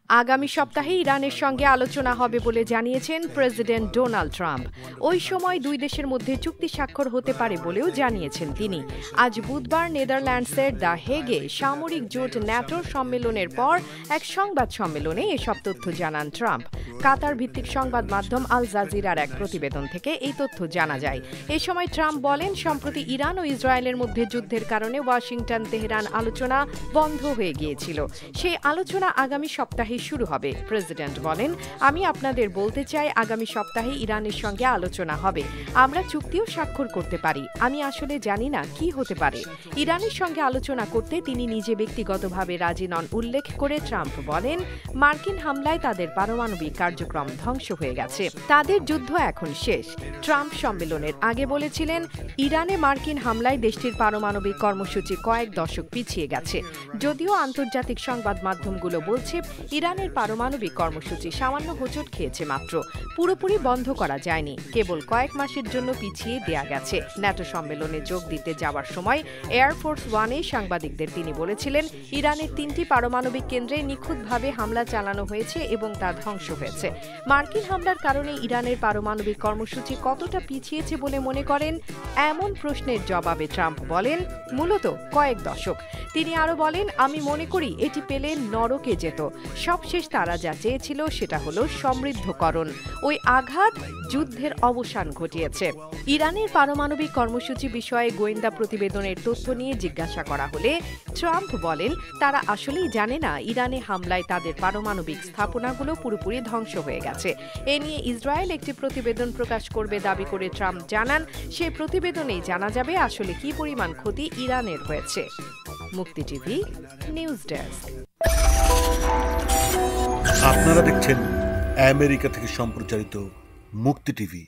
আগামী সপ্তাহে ইরানের সঙ্গে আলোচনা হবে বলে জানিয়েছেন প্রেসিডেন্ট ডোনাল্ড ট্রাম্প। ওই সময় দুই দেশের মধ্যে চুক্তি স্বাক্ষর হতে পারে বলেও জানিয়েছেন তিনি। আজ বুধবার নেদারল্যান্ডসের দ্য হেগে সামরিক জোট ন্যাটোর সম্মেলনের পর এক সংবাদ সম্মেলনে এসব তথ্য জানান ট্রাম্প। কাতার ভিত্তিক সংবাদ মাধ্যম আল জাজিরার এক প্রতিবেদন থেকে এই তথ্য জানা যায়। এ সময় ট্রাম্প বলেন, সম্প্রতি ইরান ও ইসরায়েলের মধ্যে যুদ্ধের কারণে ওয়াশিংটন তেহরান আলোচনা বন্ধ হয়ে গিয়েছিল। সেই আলোচনা আগামী সপ্তাহে শুরু হবে। প্রেসিডেন্ট বলেন, আমি আপনাদের বলতে চাই, আগামী সপ্তাহে ইরানের সঙ্গে আলোচনা হবে। আমরা চুক্তিও স্বাক্ষর করতে পারি। আমি আসলে জানি না কি হতে পারে। ইরানের সঙ্গে আলোচনা করতে তিনি নিজে ব্যক্তিগতভাবে রাজি নন উল্লেখ করে ট্রাম্প বলেন, মার্কিন হামলায় তাদের পারমাণবিক কার্যক্রম ধ্বংস হয়ে গেছে। তাদের যুদ্ধ এখন শেষ। ট্রাম্প সম্মেলনের আগে বলেছিলেন, ইরানে মার্কিন হামলায় দেশটির পারমাণবিক কর্মসূচি কয়েক দশক পিছিয়ে গেছে। যদিও আন্তর্জাতিক সংবাদ মাধ্যমগুলো বলছে, ইরানের পারমাণবিক কর্মসূচি সামান্য হোঁচট খেয়েছে মাত্র, পুরোপুরি বন্ধ করা যায়নি, কেবল কয়েক মাসের জন্য পিছিয়ে দেয়া গেছে। ন্যাটো সম্মেলনে যোগ দিতে যাওয়ার সময় এয়ারফোর্স ওয়ানে সাংবাদিকদের তিনি বলেছিলেন, ইরানের 3টি পারমাণবিক কেন্দ্রে নিখুঁতভাবে হামলা চালানো হয়েছে এবং তা ধ্বংস হয়েছে। মার্কিন হামলার কারণে ইরানের পারমাণবিক কর্মসূচি কতটা পিছিয়েছে বলে মনে করেন? এমন প্রশ্নের জবাবে ট্রাম্প বলেন, মূলত কয়েক দশক। তিনি আরও বলেন, আমি মনে করি এটি পেলে নরকে যেত। সবশেষ তারা যা চেয়েছিল সেটা হলো সমৃদ্ধকরণ। ওই আঘাত যুদ্ধের অবসান ঘটিয়েছে। ইরানের পারমাণবিক কর্মসূচি বিষয়ে গোয়েন্দা প্রতিবেদনের তথ্য নিয়ে জিজ্ঞাসা করা হলে ট্রাম্প বলেন, তারা আসলেই জানে না ইরানে হামলায় তাদের পারমাণবিক স্থাপনাগুলো পুরোপুরি ধ্বংস হয়ে গেছে। এ নিয়ে ইসরায়েল একটি প্রতিবেদন প্রকাশ করবে দাবি করে ট্রাম্প জানান, সেই প্রতিবেদনেই জানা যাবে আসলে কি পরিমাণ ক্ষতি ইরানের হয়েছে। মুক্তি টিভি নিউজ ডেস্ক। আপনারা দেখছেন আমেরিকা থেকে সম্প্রচারিত মুক্তি টিভি।